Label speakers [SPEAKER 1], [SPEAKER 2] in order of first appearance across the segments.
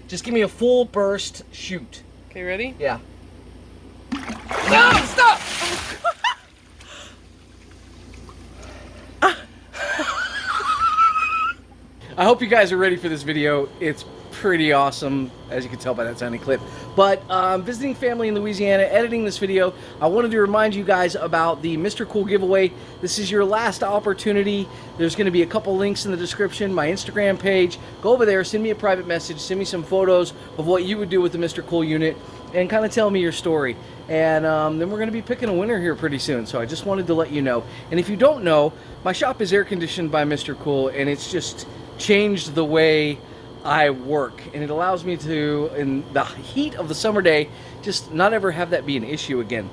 [SPEAKER 1] Just give me a full burst shoot.
[SPEAKER 2] Okay, ready?
[SPEAKER 1] Yeah. No, stop! I hope you guys are ready for this video. It's pretty awesome, as you can tell by that tiny clip. But visiting family in Louisiana, editing this video, I wanted to remind you guys about the Mr. Cool giveaway. This is your last opportunity. There's going to be a couple links in the description, my Instagram page. Go over there, send me a private message, send me some photos of what you would do with the Mr. Cool unit, and kind of tell me your story. And then we're going to be picking a winner here pretty soon, so I just wanted to let you know. And if you don't know, my shop is air conditioned by Mr. Cool, and it's just changed the way I work, and it allows me to, in the heat of the summer day, just not ever have that be an issue again.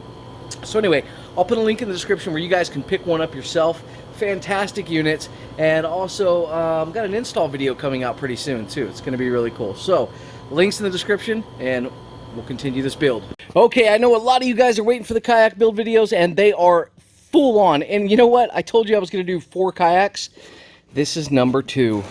[SPEAKER 1] So anyway, I'll put a link in the description where you guys can pick one up yourself. Fantastic units, and also got an install video coming out pretty soon too. It's going to be really cool. So links in the description, and we'll continue this build. Okay, I know a lot of you guys are waiting for the kayak build videos, and they are full on. And you know what? I told you I was going to do 4 kayaks. This is number 2.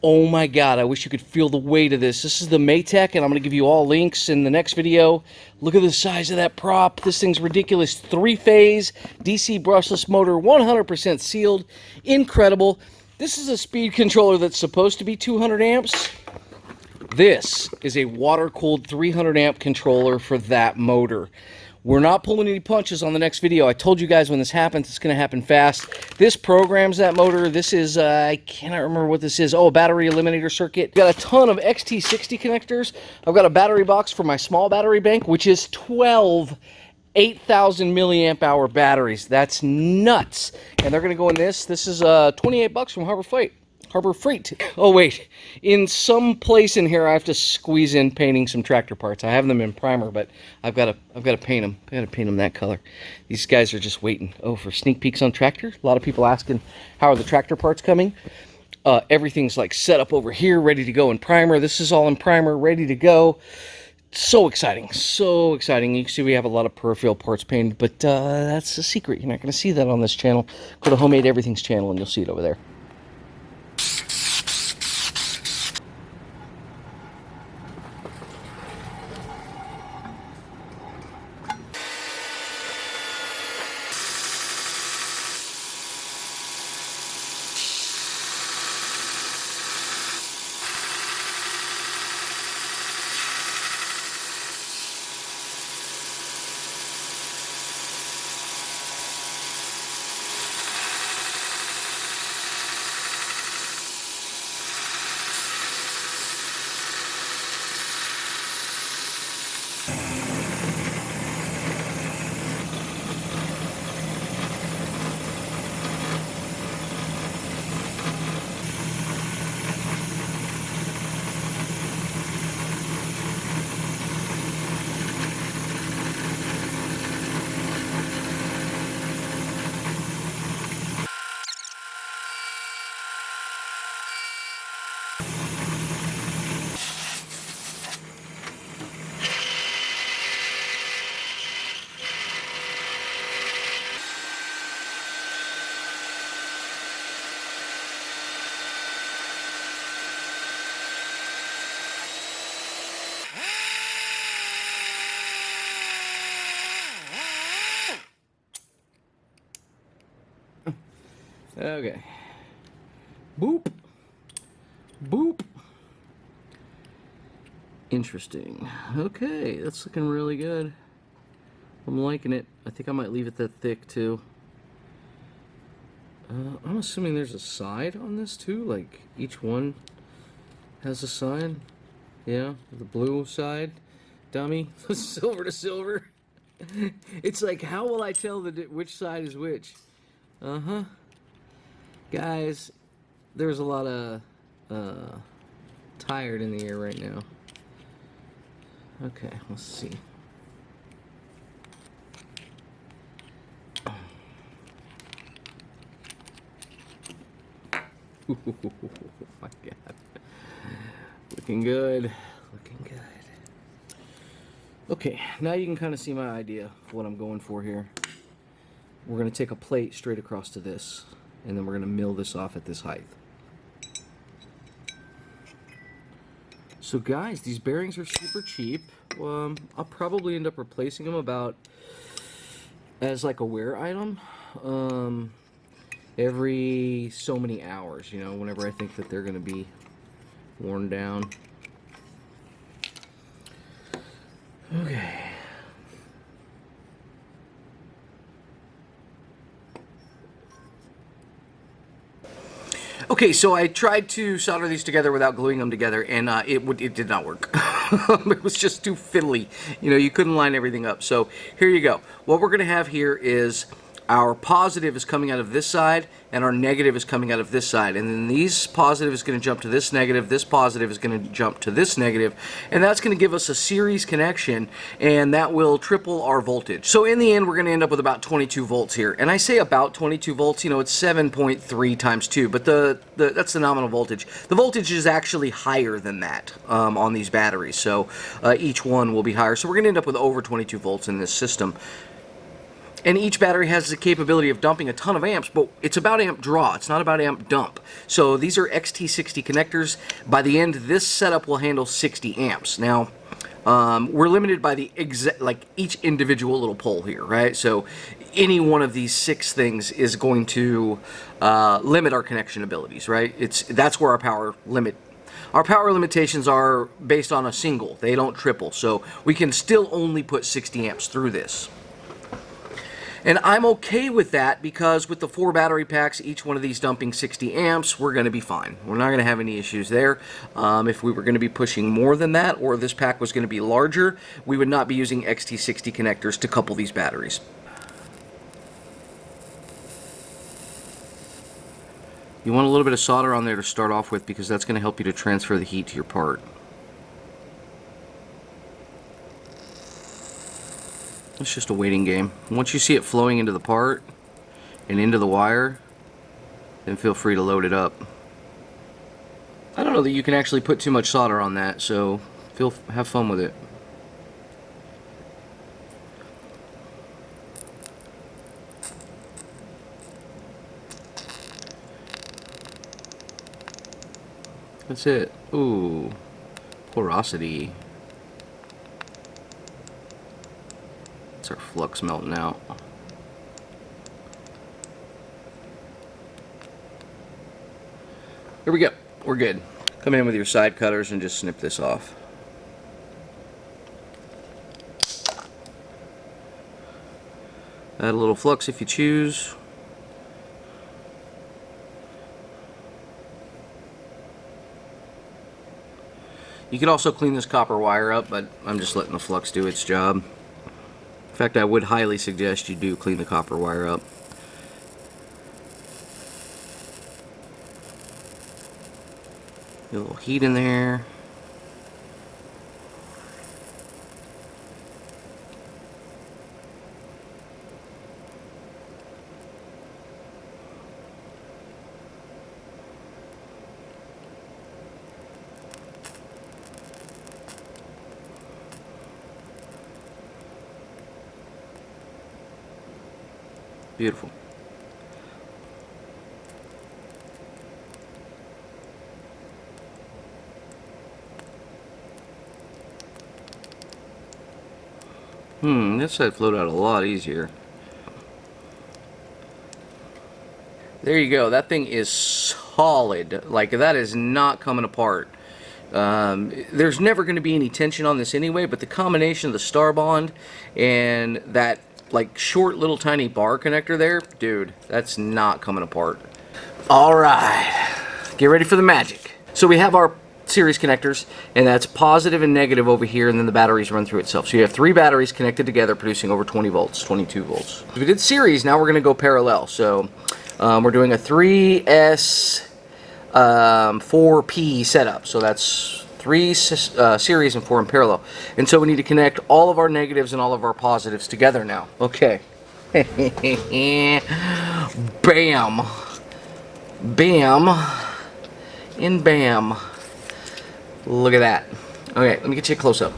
[SPEAKER 1] Oh my God, I wish you could feel the weight of this. This is the Maytech, and I'm going to give you all links in the next video. Look at the size of that prop. This thing's ridiculous. 3-phase, DC brushless motor, 100% sealed. Incredible. This is a speed controller that's supposed to be 200 amps. This is a water-cooled 300 amp controller for that motor. We're not pulling any punches on the next video. I told you guys when this happens, it's going to happen fast. This programs that motor. This is, I cannot remember what this is. Oh, a battery eliminator circuit. Got a ton of XT60 connectors. I've got a battery box for my small battery bank, which is 12 8,000 milliamp hour batteries. That's nuts. And they're going to go in this. This is $28 from Harbor Freight. Oh wait, in some place in here I have to squeeze in painting some tractor parts. I have them in primer, but I've got to paint them. I got to paint them that color. These guys are just waiting. Oh, for sneak peeks on tractor. A lot of people asking how are the tractor parts coming. Everything's like set up over here, ready to go in primer. This is all in primer, ready to go. So exciting, so exciting. You can see we have a lot of peripheral parts painted, but that's a secret. You're not going to see that on this channel. Go to Homemade Everything's channel and you'll see it over there. Okay. Boop. Boop. Interesting. Okay, that's looking really good. I'm liking it. I think I might leave it that thick too. I'm assuming there's a side on this too, like each one has a side. Yeah, the blue side, dummy, silver to silver. It's like, how will I tell which side is which? Uh-huh. Guys, there's a lot of tired in the air right now. Okay, let's see. Oh my God. Looking good. Looking good. Okay, now you can kind of see my idea of what I'm going for here. We're going to take a plate straight across to this, and then we're going to mill this off at this height. So guys, these bearings are super cheap. I'll probably end up replacing them about as like a wear item every so many hours, you know, whenever I think that they're going to be worn down. Okay. Okay, so I tried to solder these together without gluing them together, and it did not work. It was just too fiddly. You know, you couldn't line everything up. So here you go. What we're going to have here is our positive is coming out of this side, and our negative is coming out of this side. And then these positive is going to jump to this positive is going to jump to this negative, and that's going to give us a series connection, and that will triple our voltage. So in the end, we're going to end up with about 22 volts here. And I say about 22 volts, you know, it's 7.3 times 2, but that's the nominal voltage. The voltage is actually higher than that on these batteries, so each one will be higher. So we're going to end up with over 22 volts in this system. And each battery has the capability of dumping a ton of amps, but it's about amp draw. It's not about amp dump. So these are XT60 connectors. By the end, this setup will handle 60 amps. Now, we're limited by the each individual little pole here, right? So any one of these 6 things is going to limit our connection abilities, right? That's where our power limitations are based on a single. They don't triple. So we can still only put 60 amps through this. And I'm okay with that because with the 4 battery packs, each one of these dumping 60 amps, we're going to be fine. We're not going to have any issues there. If we were going to be pushing more than that, or this pack was going to be larger, we would not be using XT60 connectors to couple these batteries. You want a little bit of solder on there to start off with because that's going to help you to transfer the heat to your part. It's just a waiting game. Once you see it flowing into the part and into the wire, then feel free to load it up. I don't know that you can actually put too much solder on that, so have fun with it. That's it. Ooh, porosity. Our flux melting out. Here we go. We're good. Come in with your side cutters and just snip this off. Add a little flux if you choose. You could also clean this copper wire up, but I'm just letting the flux do its job. In fact, I would highly suggest you do clean the copper wire up. Get a little heat in there. Beautiful. This side flowed out a lot easier. There you go. That thing is solid. Like, that is not coming apart. There's never going to be any tension on this anyway, but the combination of the star bond and that like short little tiny bar connector there, dude, that's not coming apart. Alright, get ready for the magic. So we have our series connectors, and that's positive and negative over here, and then the batteries run through itself. So you have 3 batteries connected together producing over 20 volts, 22 volts. If we did series, now we're going to go parallel. So we're doing a 3S 4P setup. So that's 3 series and 4 in parallel. And so we need to connect all of our negatives and all of our positives together now. Okay. Bam. Bam. And bam. Look at that. Okay, let me get you a close-up.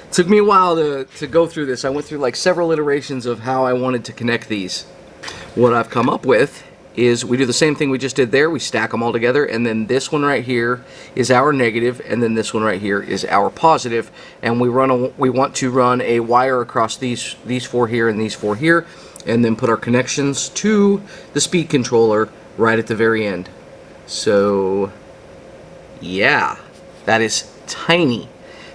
[SPEAKER 1] It took me a while to go through this. I went through like several iterations of how I wanted to connect these. What I've come up with is we do the same thing we just did there. We stack them all together, and then this one right here is our negative, and then this one right here is our positive. And we want to run a wire across these four here and these four here, and then put our connections to the speed controller right at the very end. So yeah, that is tiny.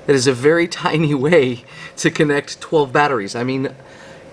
[SPEAKER 1] That is a very tiny way to connect 12 batteries. I mean,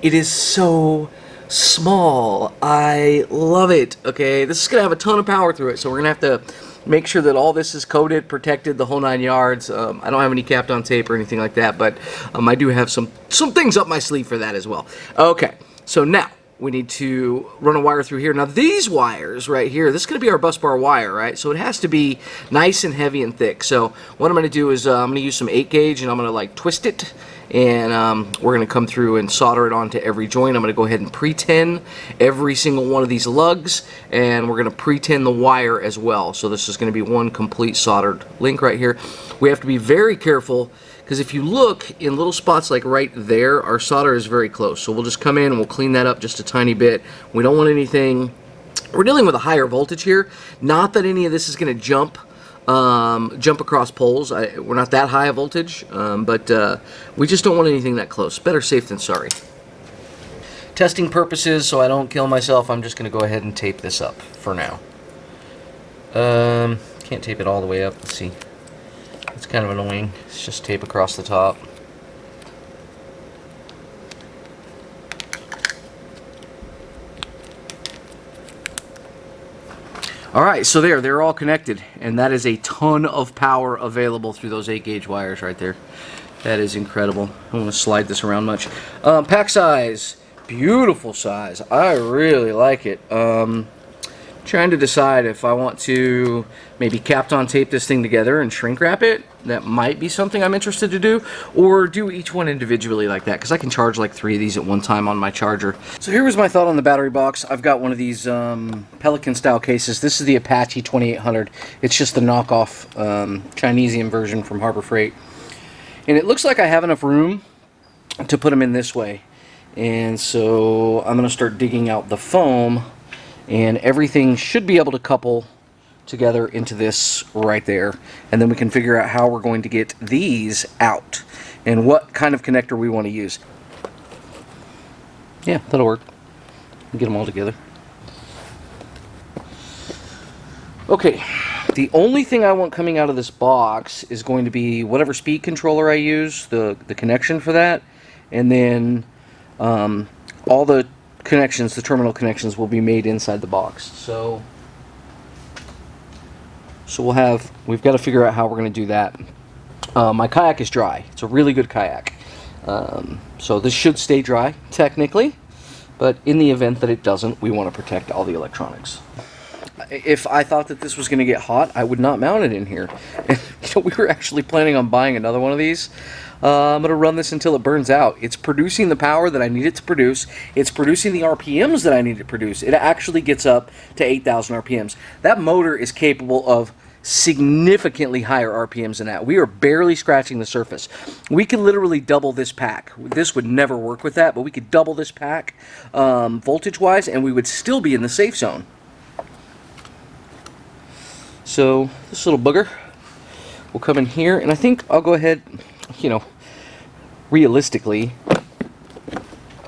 [SPEAKER 1] it is so small. I love it. Okay, this is gonna have a ton of power through it, so we're gonna have to make sure that all this is coated, protected, the whole 9 yards. I don't have any capped on tape or anything like that, but I do have some things up my sleeve for that as well. Okay, so now we need to run a wire through here. Now these wires right here, this is going to be our bus bar wire, right? So it has to be nice and heavy and thick. So what I'm going to do is I'm going to use some 8 gauge and I'm going to like twist it, and we're going to come through and solder it onto every joint. I'm going to go ahead and pre-tin every single one of these lugs, and we're going to pre-tin the wire as well. So this is going to be one complete soldered link right here. We have to be very careful, because if you look in little spots like right there, our solder is very close. So we'll just come in and we'll clean that up just a tiny bit. We don't want anything. We're dealing with a higher voltage here. Not that any of this is going to jump across poles. We're not that high a voltage, but we just don't want anything that close. Better safe than sorry. Testing purposes, so I don't kill myself, I'm just going to go ahead and tape this up for now. Can't tape it all the way up. Let's see. It's kind of annoying. It's just tape across the top. Alright, so they're all connected, and that is a ton of power available through those 8 gauge wires right there. That is incredible. I don't want to slide this around much. Pack size, beautiful size. I really like it. Trying to decide if I want to maybe capped on tape this thing together and shrink wrap it. That might be something I'm interested to do, or do each one individually like that, because I can charge like 3 of these at one time on my charger. So here was my thought on the battery box. I've got one of these Pelican style cases. This is the Apache 2800. It's just the knockoff Chinesian version from Harbor Freight, and it looks like I have enough room to put them in this way. And so I'm going to start digging out the foam, and everything should be able to couple together into this right there, and then we can figure out how we're going to get these out and what kind of connector we want to use. Yeah, that'll work. Get them all together. Okay, the only thing I want coming out of this box is going to be whatever speed controller I use, the connection for that, and then all the connections, the terminal connections, will be made inside the box. So we've got to figure out how we're going to do that. My kayak is dry. It's a really good kayak. So this should stay dry, technically, but in the event that it doesn't, we want to protect all the electronics. If I thought that this was going to get hot, I would not mount it in here. We were actually planning on buying another one of these. I'm going to run this until it burns out. It's producing the power that I need it to produce. It's producing the RPMs that I need it to produce. It actually gets up to 8,000 RPMs. That motor is capable of significantly higher RPMs than that. We are barely scratching the surface. We could literally double this pack. This would never work with that, but we could double this pack voltage-wise, and we would still be in the safe zone. So this little booger will come in here, and I think I'll go ahead, realistically,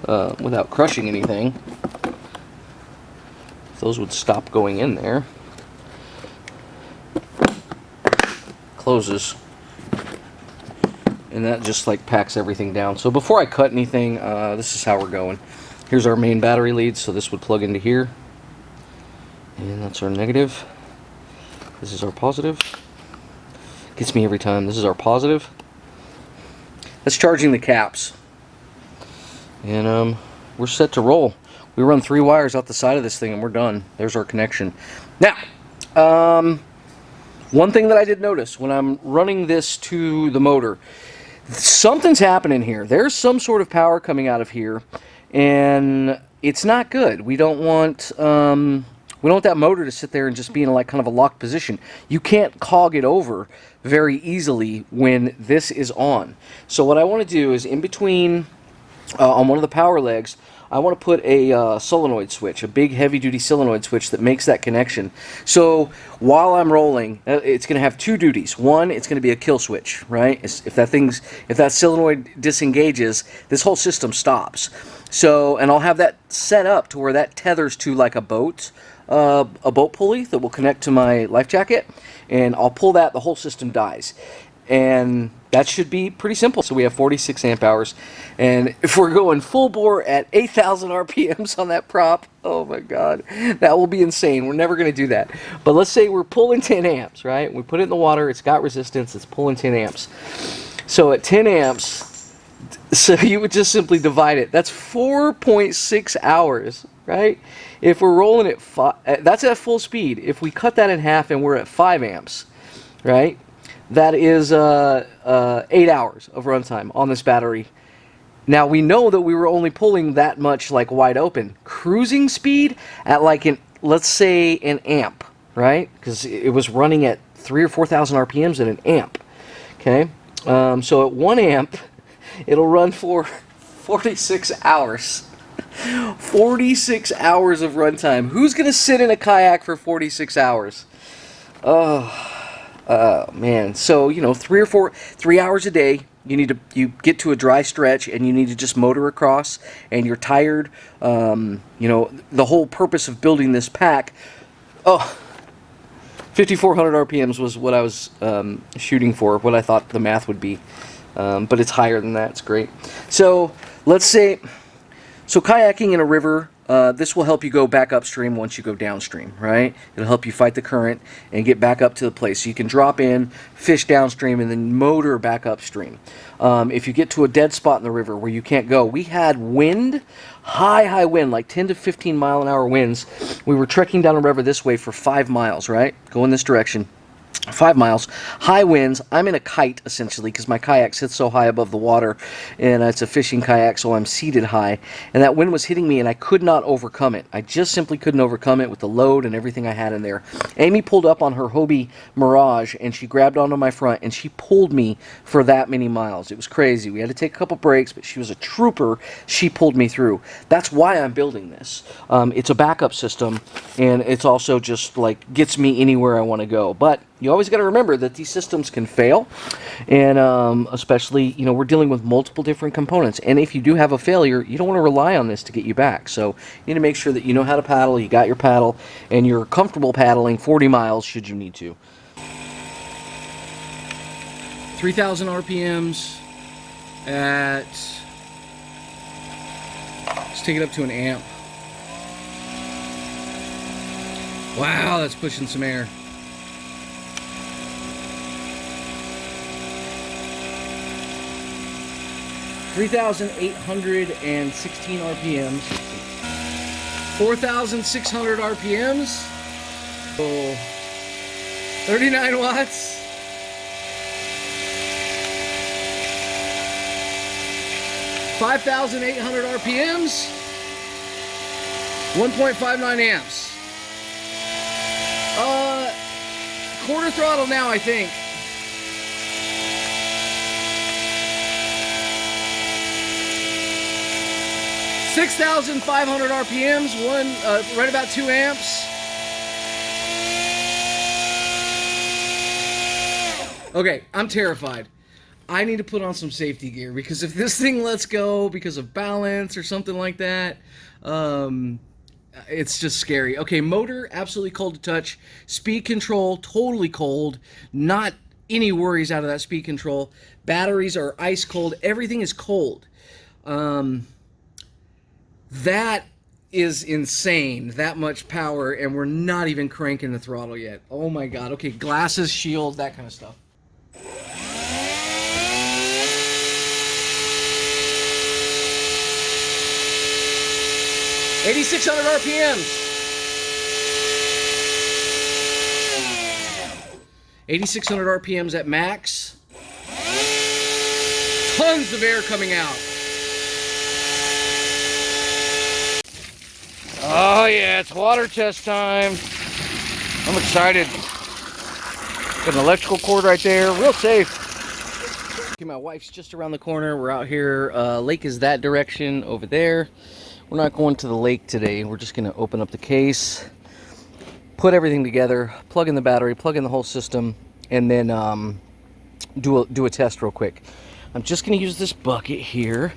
[SPEAKER 1] without crushing anything, those would stop going in there. Closes, and that just like packs everything down. So before I cut anything, this is how we're going. Here's our main battery lead, so this would plug into here, and that's our negative. This is our positive. Gets me every time. This is our positive. That's charging the caps. And we're set to roll. We run 3 wires out the side of this thing and we're done. There's our connection. Now, one thing that I did notice when I'm running this to the motor, something's happening here. There's some sort of power coming out of here, and it's not good. We don't want that motor to sit there and just be in like kind of a locked position. You can't cog it over very easily when this is on. So what I want to do is in between, on one of the power legs, I want to put a solenoid switch, a big heavy-duty solenoid switch that makes that connection. So while I'm rolling, it's going to have two duties. One, it's going to be a kill switch, right? If that solenoid disengages, this whole system stops. So, and I'll have that set up to where that tethers to like a boat pulley that will connect to my life jacket, and I'll pull that, the whole system dies. And that should be pretty simple. So we have 46 amp hours, and if we're going full bore at 8,000 RPMs on that prop, oh my god, that will be insane. We're never going to do that. But let's say we're pulling 10 amps, right? We put it in the water, it's got resistance, it's pulling 10 amps. So at 10 amps, so you would just simply divide it. That's 4.6 hours, right? If we're rolling at that's at full speed. If we cut that in half and we're at 5 amps, right? That is 8 hours of runtime on this battery. Now we know that we were only pulling that much like wide open. Cruising speed at like let's say an amp, right? Because it was running at 3,000 or 4,000 RPMs at an amp. Okay, so at 1 amp, it'll run for 46 hours. 46 hours of runtime. Who's gonna sit in a kayak for 46 hours? Man, so you know, 3 hours a day. You get to a dry stretch and you need to just motor across, and you're tired. You know, the whole purpose of building this pack. 5,400 RPMs was what I was shooting for. What I thought the math would be, but it's higher than that. It's great. So let's say, kayaking in a river. This will help you go back upstream once you go downstream, right? It'll help you fight the current and get back up to the place. So you can drop in, fish downstream, and then motor back upstream. If you get to a dead spot in the river where you can't go, we had wind, high wind, like 10 to 15 mile an hour winds. We were trekking down a river this way for 5 miles, right? Go in this direction. 5 miles, high winds. I'm in a kite essentially because my kayak sits so high above the water, and it's a fishing kayak, so I'm seated high, and that wind was hitting me and I could not overcome it. I just simply couldn't overcome it with the load and everything I had in there. Amy pulled up on her Hobie Mirage and she grabbed onto my front and she pulled me for that many miles. It was crazy. We had to take a couple breaks, but she was a trooper. She pulled me through. That's why I'm building this. It's a backup system, and it's also just like gets me anywhere I want to go. But you always got to remember that these systems can fail, and especially, you know, we're dealing with multiple different components, and if you do have a failure, you don't want to rely on this to get you back. So you need to make sure that you know how to paddle, you got your paddle, and you're comfortable paddling 40 miles should you need to. 3,000 RPMs at, let's take it up to an amp. Wow, that's pushing some air. (3,816 RPMs), 4,600 RPMs, so 39 watts, 5,800 RPMs, 1.59 amps. Quarter throttle now, I think. 6,500 RPMs, right about 2 amps. Okay, I'm terrified. I need to put on some safety gear, because if this thing lets go because of balance or something like that, it's just scary. Okay, motor, absolutely cold to touch. Speed control, totally cold. Not any worries out of that speed control. Batteries are ice cold. Everything is cold. That is insane, that much power, and we're not even cranking the throttle yet. Oh my god. Okay, glasses, shield, that kind of stuff. (8,600 RPMs). 8,600 RPMs at max. Tons of air coming out. Oh yeah, it's water test time. I'm excited. Got an electrical cord right there, real safe. Okay, my wife's just around the corner. We're out here. Lake is that direction over there. we're not going to the lake today. We're just going to open up the case, put everything together, plug in the battery, plug in the whole system, and then do a test real quick. I'm just going to use this bucket here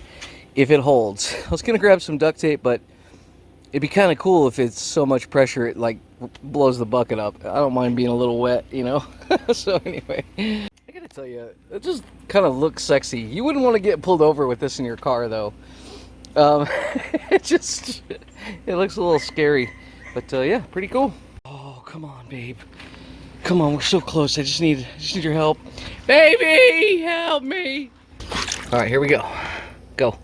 [SPEAKER 1] if it holds. I was going to grab some duct tape, but it'd be kind of cool if it's so much pressure it like blows the bucket up. I don't mind being a little wet, you know. So anyway, I gotta tell you, it just kind of looks sexy. You wouldn't want to get pulled over with this in your car though. It looks a little scary, but yeah, pretty cool. Oh, come on, babe. Come on, we're so close. I just need your help. Baby, help me. All right, here we go. Go.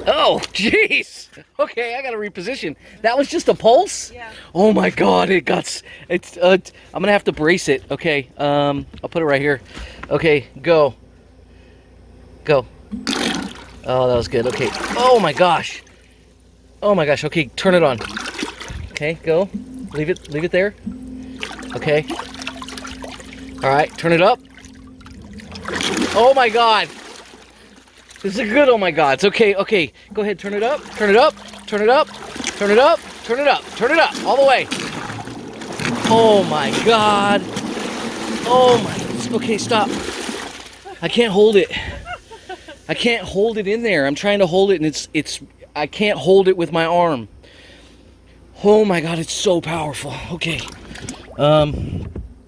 [SPEAKER 1] Oh, jeez. Okay, I gotta reposition. That was just a pulse?
[SPEAKER 2] Yeah.
[SPEAKER 1] Oh my God, I'm gonna have to brace it. Okay, I'll put it right here. Okay, go. Go. Oh, that was good. Okay. Oh my gosh. Oh my gosh. Okay, turn it on. Okay, go. Leave it there. Okay. All right, turn it up. Oh my God. This is a good oh my God. It's okay. Okay, go ahead. Turn it up. Turn it up. Turn it up. Turn it up. Turn it up. Turn it up. All the way. Oh my God. Oh my. Okay, stop. I can't hold it. I can't hold it in there. I'm trying to hold it, and I can't hold it with my arm. Oh my God, it's so powerful. Okay. All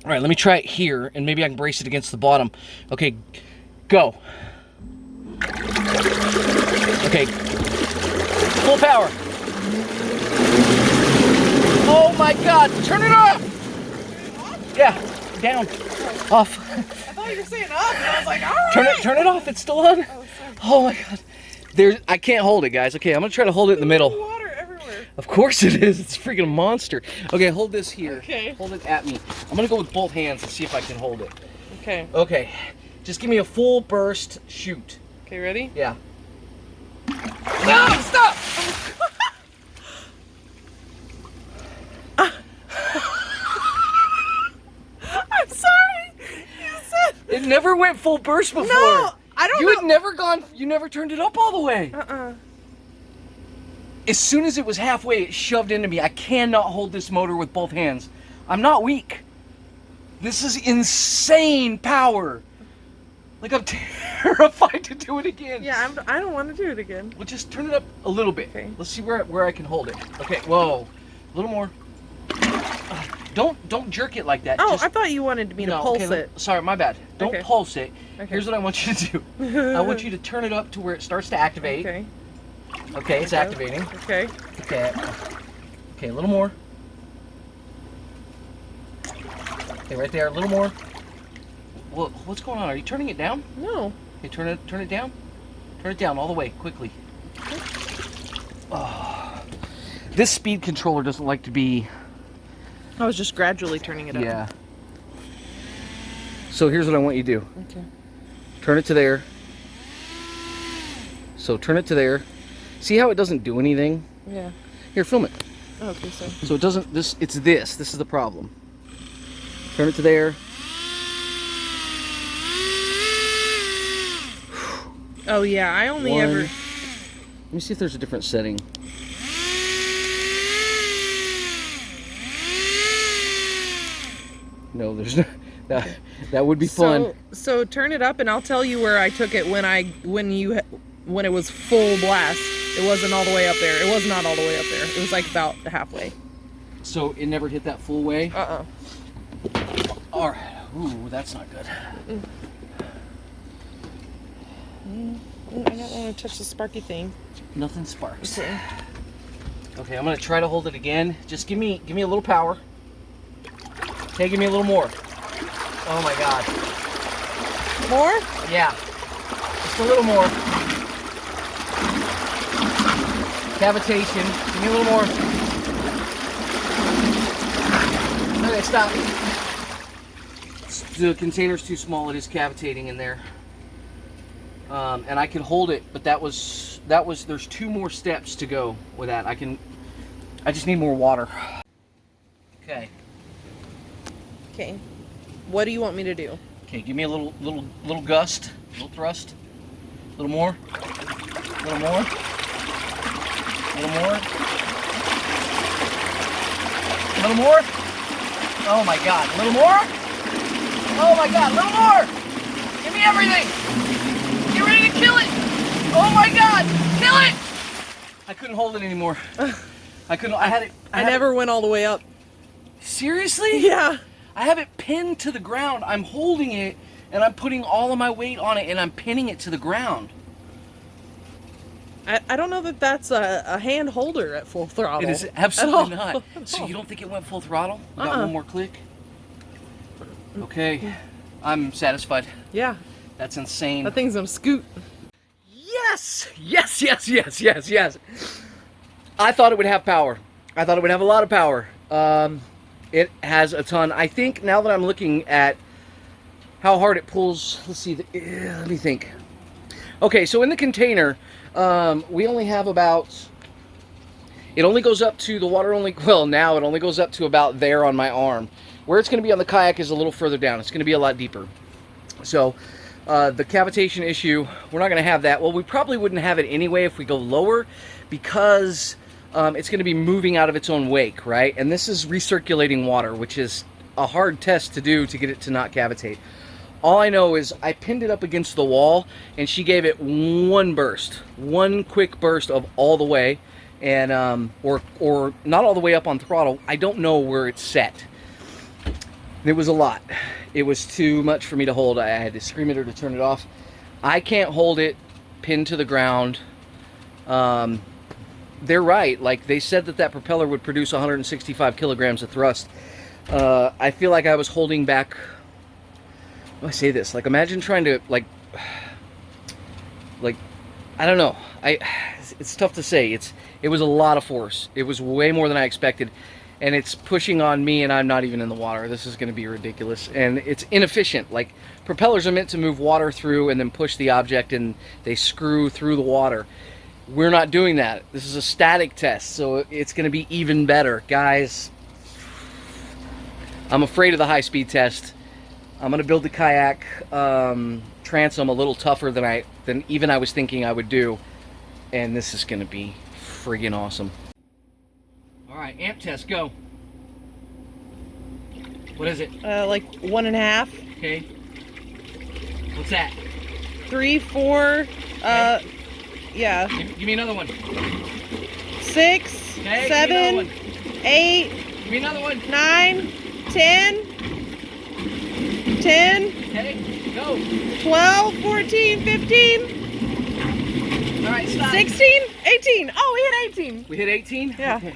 [SPEAKER 1] right, let me try it here, and maybe I can brace it against the bottom. Okay, go. Okay. Full power. Oh my God, turn it off. Yeah, down, off.
[SPEAKER 2] I thought you were saying up, and I was like, all right.
[SPEAKER 1] Turn it off. It's still on. Oh my God. I can't hold it, guys. Okay, I'm gonna try to hold it in the middle.
[SPEAKER 2] Water everywhere.
[SPEAKER 1] Of course it is. It's freaking a monster. Okay, hold this here.
[SPEAKER 2] Okay.
[SPEAKER 1] Hold it at me. I'm gonna go with both hands and see if I can hold it.
[SPEAKER 2] Okay.
[SPEAKER 1] Okay. Just give me a full burst shoot.
[SPEAKER 2] Okay, ready?
[SPEAKER 1] Yeah. No, stop!
[SPEAKER 2] I'm sorry. You said
[SPEAKER 1] It never went full burst before.
[SPEAKER 2] no. I don't
[SPEAKER 1] You
[SPEAKER 2] know.
[SPEAKER 1] had never gone. You never turned it up all the way. As soon as it was halfway, it shoved into me. I cannot hold this motor with both hands. I'm not weak. This is insane power. Like, I'm terrified to do it again.
[SPEAKER 2] Yeah, I don't want to do it again.
[SPEAKER 1] Well, just turn it up a little bit.
[SPEAKER 2] Okay.
[SPEAKER 1] Let's see where I can hold it. Okay, whoa. A little more. Don't jerk it like that.
[SPEAKER 2] Oh,
[SPEAKER 1] Just,
[SPEAKER 2] I thought you wanted me to pulse
[SPEAKER 1] okay,
[SPEAKER 2] it.
[SPEAKER 1] Sorry, my bad. Don't
[SPEAKER 2] Okay.
[SPEAKER 1] pulse it.
[SPEAKER 2] Okay.
[SPEAKER 1] Here's what I want you to do. I want you to turn it up to where it starts to activate.
[SPEAKER 2] Okay.
[SPEAKER 1] Okay, it's activating.
[SPEAKER 2] Okay.
[SPEAKER 1] Okay. Okay, a little more. Okay, right there, a little more. Well, what's going on? Are you turning it down?
[SPEAKER 2] No.
[SPEAKER 1] Okay, turn it down. Turn it down all the way, quickly. Oh. This speed controller doesn't like to be.
[SPEAKER 2] I was just gradually turning it up.
[SPEAKER 1] Yeah. So here's what I want you to do.
[SPEAKER 2] Okay.
[SPEAKER 1] Turn it to there. So turn it to there. See how it doesn't do anything?
[SPEAKER 2] Yeah.
[SPEAKER 1] Here, film it.
[SPEAKER 2] Oh, okay, so.
[SPEAKER 1] So it doesn't. It's this. This is the problem. Turn it to there.
[SPEAKER 2] Oh yeah, I only
[SPEAKER 1] One.
[SPEAKER 2] ever.
[SPEAKER 1] Let me see if there's a different setting. No, there's no. That would be fun.
[SPEAKER 2] So turn it up, and I'll tell you where I took it when it was full blast. It wasn't all the way up there. It was not all the way up there. It was like about halfway.
[SPEAKER 1] So it never hit that full way. All right. Ooh, that's not good.
[SPEAKER 2] I don't want to touch the sparky thing.
[SPEAKER 1] Nothing sparks.
[SPEAKER 2] Okay.
[SPEAKER 1] Okay, I'm gonna try to hold it again. Just give me a little power. Okay, give me a little more. Oh my God.
[SPEAKER 2] More?
[SPEAKER 1] Yeah. Just a little more. Cavitation. Give me a little more. Okay, stop. The container's too small. It is cavitating in there. And I can hold it, but there's 2 more steps to go with that. I just need more water. Okay.
[SPEAKER 2] Okay. What do you want me to do?
[SPEAKER 1] Okay, give me a little gust, a little thrust. A little more. little more. A little more. A little more. Oh my God. A little more. Oh my God. A little more. Give me everything. Get ready to kill it. Oh my God. Kill it. I couldn't hold it anymore. I couldn't. I had it.
[SPEAKER 2] I never went all the way up.
[SPEAKER 1] Seriously?
[SPEAKER 2] Yeah.
[SPEAKER 1] I have it pinned to the ground. I'm holding it and I'm putting all of my weight on it and I'm pinning it to the ground.
[SPEAKER 2] I don't know that that's a hand holder at full throttle.
[SPEAKER 1] It is absolutely not. So you don't think it went full throttle? We got one more click. Okay, I'm satisfied.
[SPEAKER 2] Yeah.
[SPEAKER 1] That's insane.
[SPEAKER 2] That thing's gonna scoot.
[SPEAKER 1] Yes! Yes, yes, yes, yes, yes. I thought it would have power. I thought it would have a lot of power. It has a ton. I think now that I'm looking at how hard it pulls, let's see, let me think. Okay, so in the container, we only have about, it only goes up to the water only, well, now it only goes up to about there on my arm. Where it's going to be on the kayak is a little further down. It's going to be a lot deeper. So the cavitation issue, we're not going to have that. Well, we probably wouldn't have it anyway if we go lower because it's going to be moving out of its own wake, right? And this is recirculating water, which is a hard test to do to get it to not cavitate. All I know is I pinned it up against the wall and she gave it one burst, one quick burst of all the way, and or not all the way up on throttle. I don't know where it's set. It was a lot. It was too much for me to hold. I had to scream at her to turn it off. I can't hold it pinned to the ground. They're right. Like they said that propeller would produce 165 kilograms of thrust. I feel like I was holding back. How do I say this? Like imagine trying to like I don't know. It's tough to say. It was a lot of force. It was way more than I expected. And it's pushing on me and I'm not even in the water. This is going to be ridiculous. And it's inefficient. Like propellers are meant to move water through and then push the object and they screw through the water. We're not doing that. This is a static test, so it's going to be even better. Guys, I'm afraid of the high-speed test. I'm going to build the kayak transom a little tougher than even I was thinking I would do. And this is going to be friggin' awesome. All right, amp test, go. What is it?
[SPEAKER 2] Like 1.5.
[SPEAKER 1] Okay. What's that?
[SPEAKER 2] 3, 4.
[SPEAKER 1] Okay.
[SPEAKER 2] Yeah.
[SPEAKER 1] Give me another one.
[SPEAKER 2] 6,
[SPEAKER 1] Okay,
[SPEAKER 2] 7, 8.
[SPEAKER 1] Give me another one.
[SPEAKER 2] 9, 10. 10.
[SPEAKER 1] Okay, go.
[SPEAKER 2] 12, 14, 15.
[SPEAKER 1] All right, stop.
[SPEAKER 2] 16, 18. Oh, we hit 18.
[SPEAKER 1] We hit 18?
[SPEAKER 2] Yeah.
[SPEAKER 1] Okay.